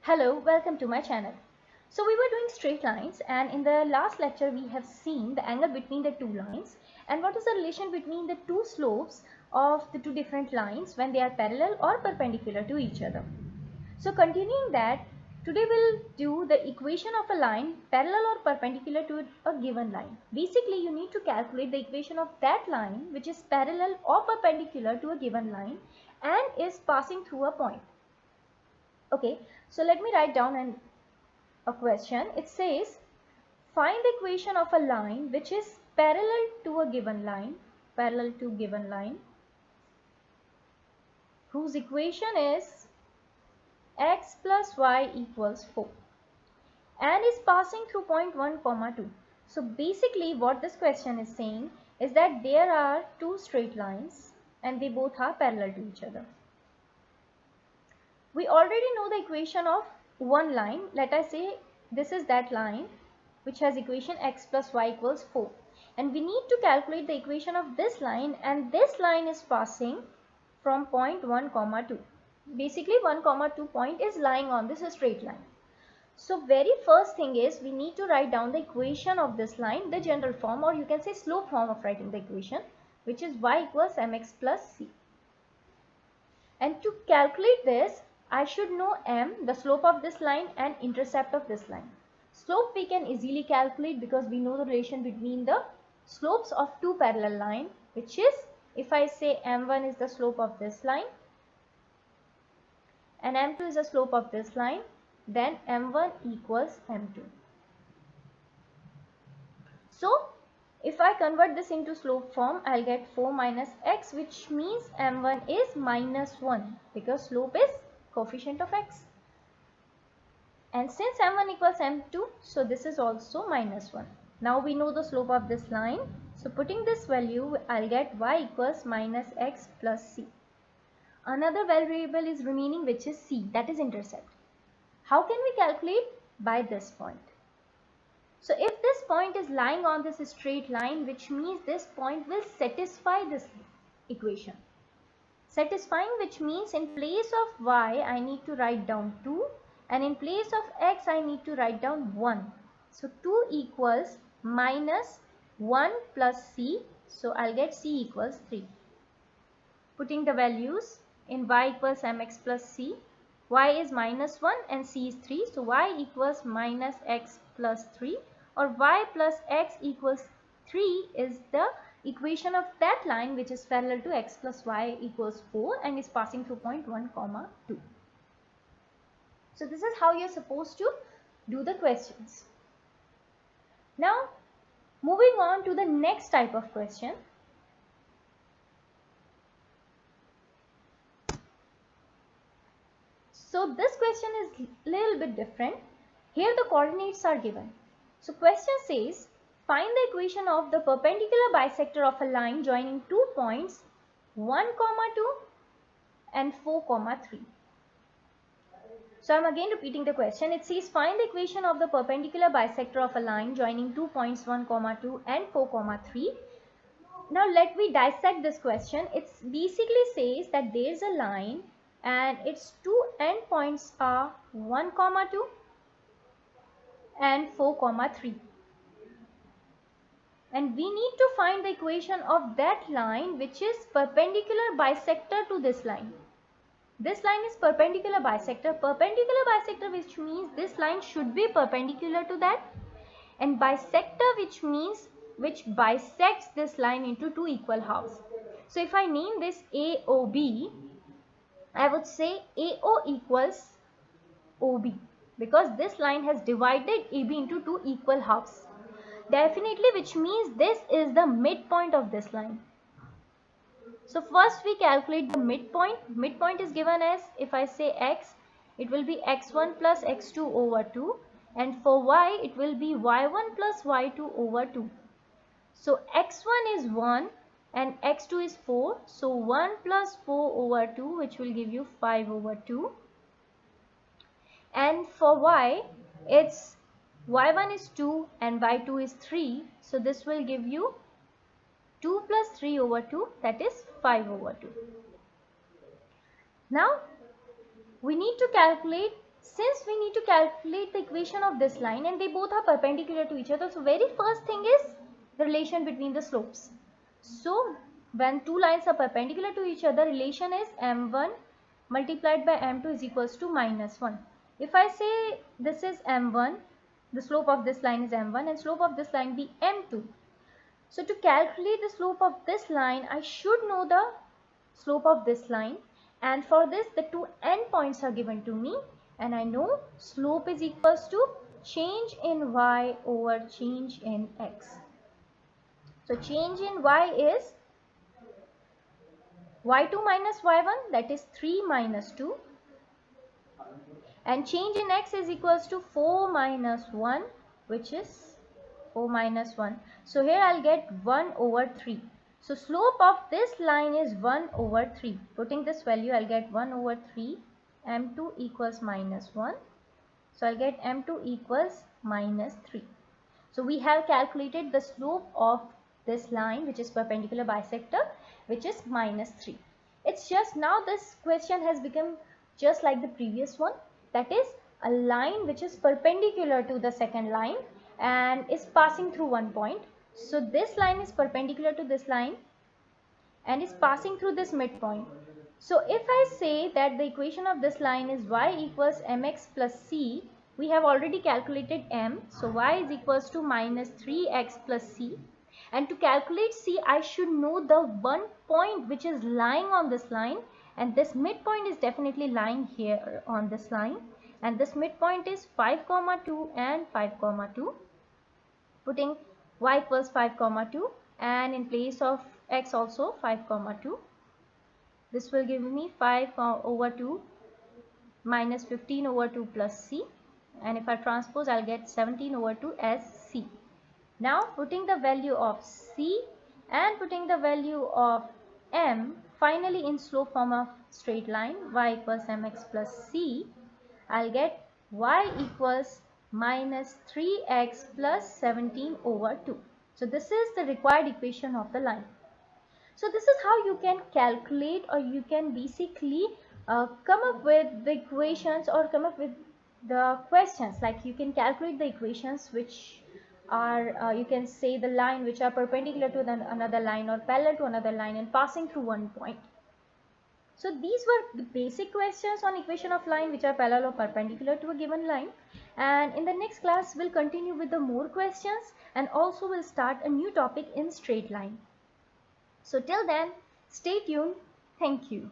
Hello, welcome to my channel. So we were doing straight lines, and in the last lecture we have seen the angle between the two lines and what is the relation between the two slopes of the two different lines when they are parallel or perpendicular to each other. So continuing that, today we'll do the equation of a line parallel or perpendicular to a given line. Basically you need to calculate the equation of that line which is parallel or perpendicular to a given line and is passing through a point. Okay, so let me write down a question. It says, find the equation of a line which is parallel to a given line, whose equation is x plus y equals 4 and is passing through point 1, 2. So basically what this question is saying is that there are two straight lines and they both are parallel to each other. We already know the equation of one line. Let us say this is that line which has equation x plus y equals 4, and we need to calculate the equation of this line, and this line is passing from point 1, 2. Basically 1, 2 point is lying on this straight line. So very first thing is we need to write down the equation of this line, the general form, or you can say slope form of writing the equation, which is y equals mx plus c. And to calculate this, I should know m, the slope of this line, and intercept of this line. Slope we can easily calculate because we know the relation between the slopes of two parallel lines, which is, if I say m1 is the slope of this line and m2 is the slope of this line, then m1 equals m2. So if I convert this into slope form, I'll get 4 minus x, which means m1 is minus 1 because slope is coefficient of x. And since m1 equals m2, so this is also minus 1. Now we know the slope of this line. So putting this value, I'll get y equals minus x plus c. Another variable is remaining, which is c, that is intercept. How can we calculate? By this point. So if this point is lying on this straight line, which means this point will satisfy this equation. Satisfying, which means in place of y I need to write down 2 and in place of x I need to write down 1. So 2 equals minus 1 plus c, so I'll get c equals 3. Putting the values in y equals mx plus c, y is minus 1 and c is 3, so y equals minus x plus 3, or y plus x equals 3 is the equation of that line which is parallel to x plus y equals 4 and is passing through point 1, 2. So this is how you're supposed to do the questions. Now moving on to the next type of question. So this question is a little bit different. Here the coordinates are given. So question says, find the equation of the perpendicular bisector of a line joining two points 1, 2 and 4, 3. So I am again repeating the question. It says, find the equation of the perpendicular bisector of a line joining two points 1, 2 and 4, 3. Now let me dissect this question. It basically says that there is a line and its two endpoints are 1, 2 and 4, 3. And we need to find the equation of that line which is perpendicular bisector to this line. This line is perpendicular bisector, which means this line should be perpendicular to that, and bisector, which means which bisects this line into two equal halves. So if I name this AOB, I would say AO equals OB because this line has divided AB into two equal halves. Definitely, which means this is the midpoint of this line. So first we calculate the midpoint. Midpoint is given as, if I say x, it will be x1 plus x2 over 2, and for y it will be y1 plus y2 over 2. So x1 is 1 and x2 is 4, so 1 plus 4 over 2, which will give you 5 over 2. And for y, it's y1 is 2 and y2 is 3, so this will give you 2 plus 3 over 2, that is 5 over 2. Now we need to calculate since we need to calculate the equation of this line and they both are perpendicular to each other, so very first thing is the relation between the slopes. So when two lines are perpendicular to each other, relation is m1 multiplied by m2 is equals to -1. If I say this is m1, the slope of this line is m1 and slope of this line be m2. So to calculate the slope of this line, I should know the slope of this line, and for this the two endpoints are given to me, and I know slope is equals to change in y over change in x. So change in y is y2 minus y1, that is 3 minus 2, and change in x is equals to 4 minus 1, which is 4 minus 1. So here I'll get 1 over 3. So slope of this line is 1 over 3. Putting this value, I'll get 1 over 3. m2 equals -1. So I'll get m2 equals -3. So we have calculated the slope of this line, which is perpendicular bisector, which is -3. It's just now this question has become just like the previous one. That is a line which is perpendicular to the second line and is passing through one point. So this line is perpendicular to this line and is passing through this midpoint. So if I say that the equation of this line is y equals mx plus c, we have already calculated m. So y is equals to -3x plus c. And to calculate c, I should know the one point which is lying on this line, and this midpoint is definitely lying here on this line, and this midpoint is 5, 2 and 5, 2. Putting y equals 5, 2 and in place of x also 5, 2. This will give me 5 over 2 minus 15 over 2 plus c, and if I transpose, I'll get 17 over 2 as c. Now putting the value of c and putting the value of m finally in slope form of straight line, y equals mx plus c, I'll get y equals -3x plus 17 over 2. So this is the required equation of the line. So this is how you can calculate, or you can basically come up with the equations or come up with the questions. Like you can calculate the equations which are you can say the line which are perpendicular to another line or parallel to another line and passing through one point. So these were the basic questions on equation of line which are parallel or perpendicular to a given line, and in the next class we'll continue with the more questions and also we'll start a new topic in straight line. So till then, stay tuned. Thank you.